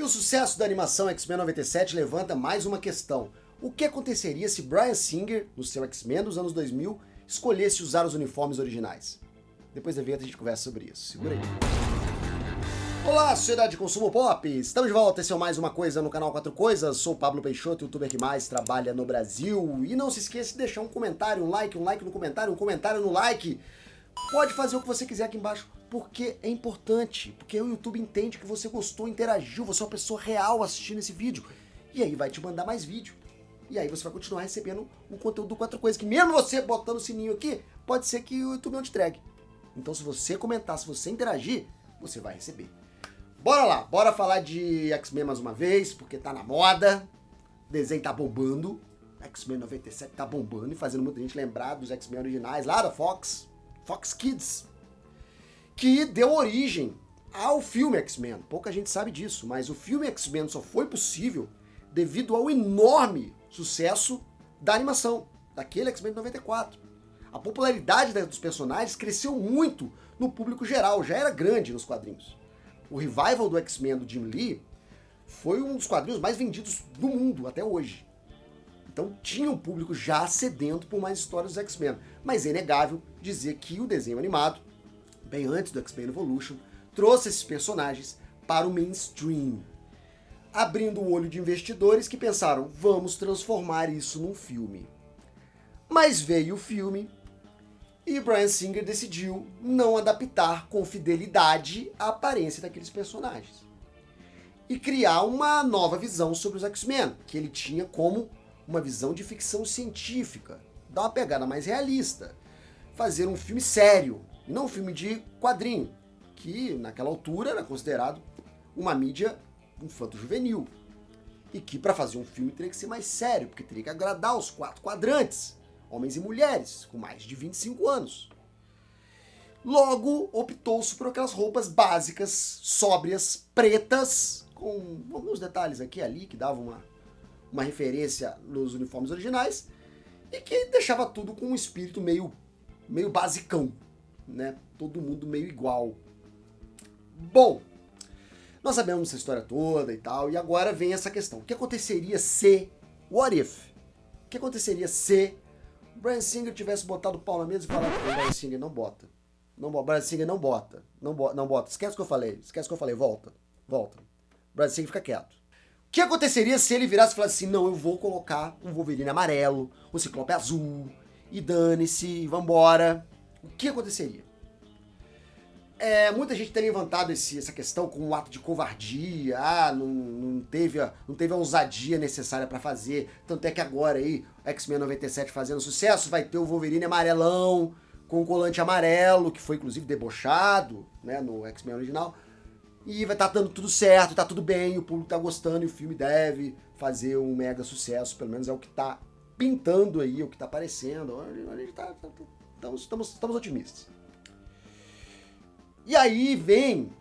E o sucesso da animação X-Men 97 levanta mais uma questão. O que aconteceria se Bryan Singer, no seu X-Men dos anos 2000, escolhesse usar os uniformes originais? Depois da vinheta a gente conversa sobre isso. Segura aí. Olá, sociedade de consumo pop! Estamos de volta, esse é mais uma coisa no canal 4 Coisas. Sou o Pablo Peixoto, youtuber que mais trabalha no Brasil. E não se esqueça de deixar um comentário, um like no comentário, um comentário no like. Pode fazer o que você quiser aqui embaixo, porque é importante. Porque o YouTube entende que você gostou, interagiu, você é uma pessoa real assistindo esse vídeo. E aí vai te mandar mais vídeo. E aí você vai continuar recebendo o conteúdo do 4 Coisas, que mesmo você botando o sininho aqui, pode ser que o YouTube não te entregue. Então se você comentar, se você interagir, você vai receber. Bora lá, bora falar de X-Men mais uma vez, porque tá na moda, o desenho tá bombando, X-Men 97 tá bombando e fazendo muita gente lembrar dos X-Men originais lá da Fox Kids, que deu origem ao filme X-Men. Pouca gente sabe disso, mas o filme X-Men só foi possível devido ao enorme sucesso da animação, daquele X-Men de 94. A popularidade dos personagens cresceu muito no público geral, já era grande nos quadrinhos. O revival do X-Men do Jim Lee foi um dos quadrinhos mais vendidos do mundo até hoje. Então tinha um público já sedento por mais histórias dos X-Men. Mas é inegável dizer que o desenho animado, bem antes do X-Men Evolution, trouxe esses personagens para o mainstream, abrindo o olho de investidores que pensaram, vamos transformar isso num filme. Mas veio o filme e Bryan Singer decidiu não adaptar com fidelidade a aparência daqueles personagens. E criar uma nova visão sobre os X-Men, que ele tinha como uma visão de ficção científica, dar uma pegada mais realista, fazer um filme sério, e não um filme de quadrinho, que naquela altura era considerado uma mídia infanto-juvenil. E que para fazer um filme teria que ser mais sério, porque teria que agradar os 4 quadrantes, homens e mulheres, com mais de 25 anos. Logo, optou-se por aquelas roupas básicas, sóbrias, pretas, com alguns detalhes aqui e ali, que davam uma referência nos uniformes originais, e que deixava tudo com um espírito meio basicão, né? Todo mundo meio igual. Bom, nós sabemos essa história toda e tal, e agora vem essa questão. O que aconteceria se... What if? O que aconteceria se Bryan Singer tivesse botado o pau na mesa e falado, Bryan Singer, não bota. Bryan Singer, não bota. Não bota. Esquece o que eu falei. Volta. Bryan Singer, fica quieto. O que aconteceria se ele virasse e falasse assim, não, eu vou colocar um Wolverine amarelo, um Ciclope azul, e dane-se, vambora. O que aconteceria? Muita gente tem levantado essa questão como um ato de covardia, não teve a ousadia necessária pra fazer, tanto é que agora aí, X-Men 97 fazendo sucesso, vai ter o Wolverine amarelão, com o colante amarelo, que foi inclusive debochado, né, no X-Men original, e vai estar dando tudo certo, tá tudo bem, o público tá gostando e o filme deve fazer um mega sucesso, pelo menos é o que tá pintando aí, o que tá aparecendo, a gente estamos otimistas. E aí vem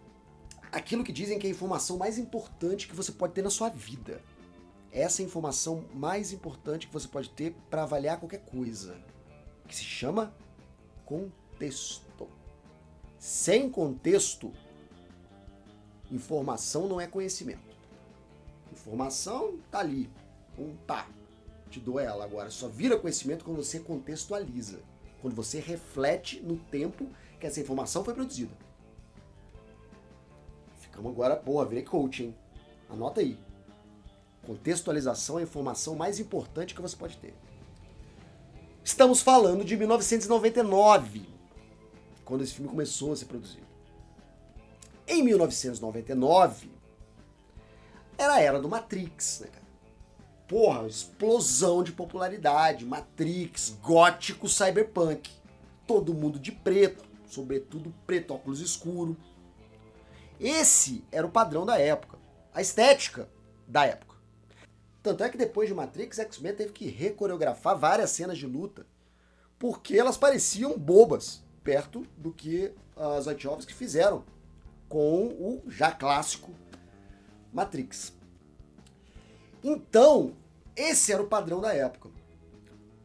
aquilo que dizem que é a informação mais importante que você pode ter na sua vida. Essa é a informação mais importante que você pode ter para avaliar qualquer coisa, que se chama contexto. Sem contexto, informação não é conhecimento. Informação tá ali, te dou ela agora. Só vira conhecimento quando você contextualiza, quando você reflete no tempo que essa informação foi produzida. Ficamos agora, virei coach, hein? Anota aí. Contextualização é a informação mais importante que você pode ter. Estamos falando de 1999, quando esse filme começou a ser produzido. Em 1999, era a era do Matrix, né, cara? Explosão de popularidade, Matrix, gótico, cyberpunk. Todo mundo de preto, sobretudo preto, óculos escuro. Esse era o padrão da época, a estética da época. Tanto é que depois de Matrix, X-Men teve que recoreografar várias cenas de luta, porque elas pareciam bobas, perto do que as Wachowski fizeram com o já clássico Matrix. Então, esse era o padrão da época.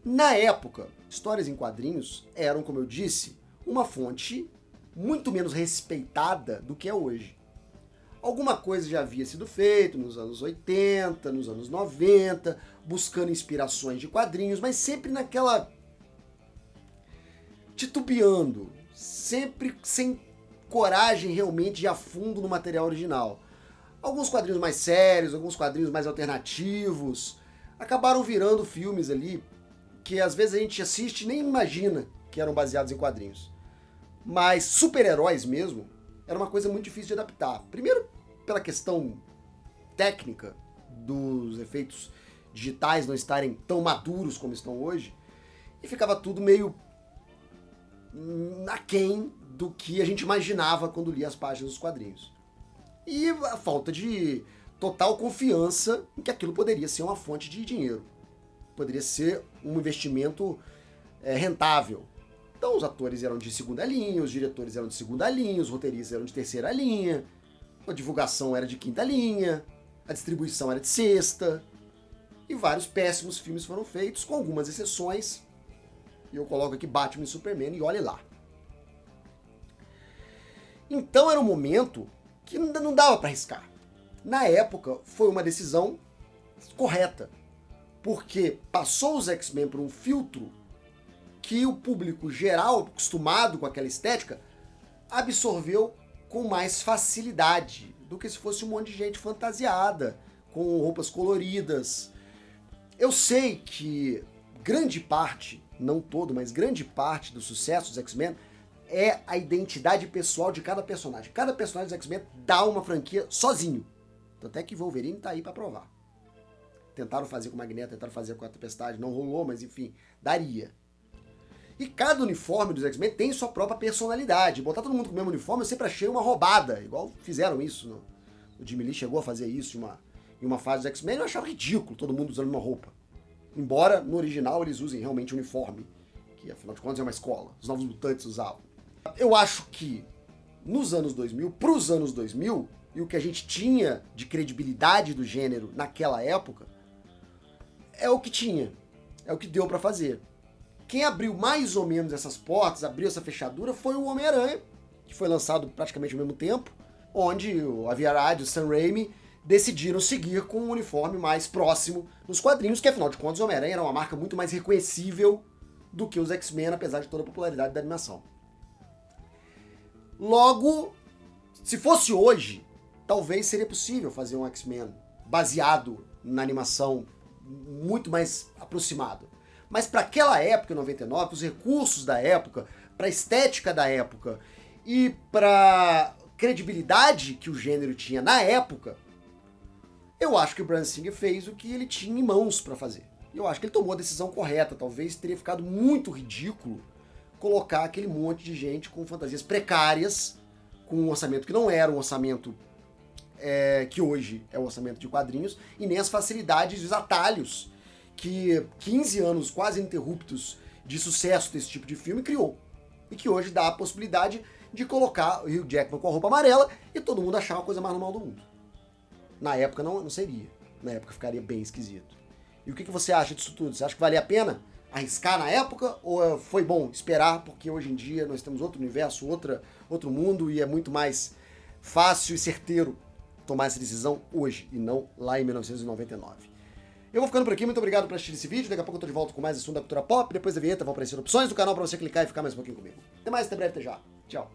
Na época, histórias em quadrinhos eram, como eu disse, uma fonte muito menos respeitada do que é hoje. Alguma coisa já havia sido feito nos anos 80, nos anos 90, buscando inspirações de quadrinhos, mas sempre naquela... titubeando, sempre sem coragem realmente de ir a fundo no material original. Alguns quadrinhos mais sérios, alguns quadrinhos mais alternativos, acabaram virando filmes ali que às vezes a gente assiste e nem imagina que eram baseados em quadrinhos. Mas super-heróis mesmo, era uma coisa muito difícil de adaptar. Primeiro, pela questão técnica dos efeitos digitais não estarem tão maduros como estão hoje, e ficava tudo meio aquém do que a gente imaginava quando lia as páginas dos quadrinhos. E a falta de total confiança em que aquilo poderia ser uma fonte de dinheiro. Poderia ser um investimento rentável. Então os atores eram de segunda linha, os diretores eram de segunda linha, os roteiristas eram de terceira linha, a divulgação era de quinta linha, a distribuição era de sexta, e vários péssimos filmes foram feitos, com algumas exceções, e eu coloco aqui Batman e Superman e olhe lá. Então era um momento que não dava para arriscar. Na época foi uma decisão correta, porque passou os X-Men por um filtro que o público geral, acostumado com aquela estética, absorveu com mais facilidade do que se fosse um monte de gente fantasiada, com roupas coloridas. Eu sei que grande parte, não todo, mas grande parte do sucesso dos X-Men é a identidade pessoal de cada personagem. Cada personagem dos X-Men dá uma franquia sozinho. Tanto é que Wolverine tá aí pra provar. Tentaram fazer com o Magneto, tentaram fazer com a Tempestade, não rolou, mas enfim, daria. E cada uniforme dos X-Men tem sua própria personalidade. Botar todo mundo com o mesmo uniforme eu sempre achei uma roubada, igual fizeram isso. O Jimmy Lee chegou a fazer isso em uma fase dos X-Men, eu achava ridículo todo mundo usando uma roupa. Embora no original eles usem realmente uniforme, que afinal de contas é uma escola, os Novos Mutantes usavam. Eu acho que nos anos 2000, pros anos 2000, e o que a gente tinha de credibilidade do gênero naquela época, é o que tinha, é o que deu pra fazer. Quem abriu mais ou menos essas portas, abriu essa fechadura, foi o Homem-Aranha, que foi lançado praticamente ao mesmo tempo, onde o Avi Arad e o Sam Raimi decidiram seguir com um uniforme mais próximo nos quadrinhos, que afinal de contas o Homem-Aranha era uma marca muito mais reconhecível do que os X-Men, apesar de toda a popularidade da animação. Logo, se fosse hoje, talvez seria possível fazer um X-Men baseado na animação muito mais aproximado. Mas para aquela época, em 99, os recursos da época, para a estética da época e para credibilidade que o gênero tinha na época, eu acho que o Bryan Singer fez o que ele tinha em mãos para fazer. Eu acho que ele tomou a decisão correta. Talvez teria ficado muito ridículo colocar aquele monte de gente com fantasias precárias, com um orçamento que não era um orçamento que hoje é o orçamento de quadrinhos, e nem as facilidades e os atalhos que 15 anos quase ininterruptos de sucesso desse tipo de filme criou. E que hoje dá a possibilidade de colocar o Hugh Jackman com a roupa amarela e todo mundo achar uma coisa mais normal do mundo. Na época não seria. Na época ficaria bem esquisito. E o que você acha disso tudo? Você acha que valia a pena arriscar na época? Ou foi bom esperar porque hoje em dia nós temos outro universo, outro mundo e é muito mais fácil e certeiro tomar essa decisão hoje e não lá em 1999? Eu vou ficando por aqui, muito obrigado por assistir esse vídeo. Daqui a pouco eu tô de volta com mais assunto da cultura pop. Depois da vinheta vão aparecer opções do canal pra você clicar e ficar mais um pouquinho comigo. Até mais, até breve, até já. Tchau.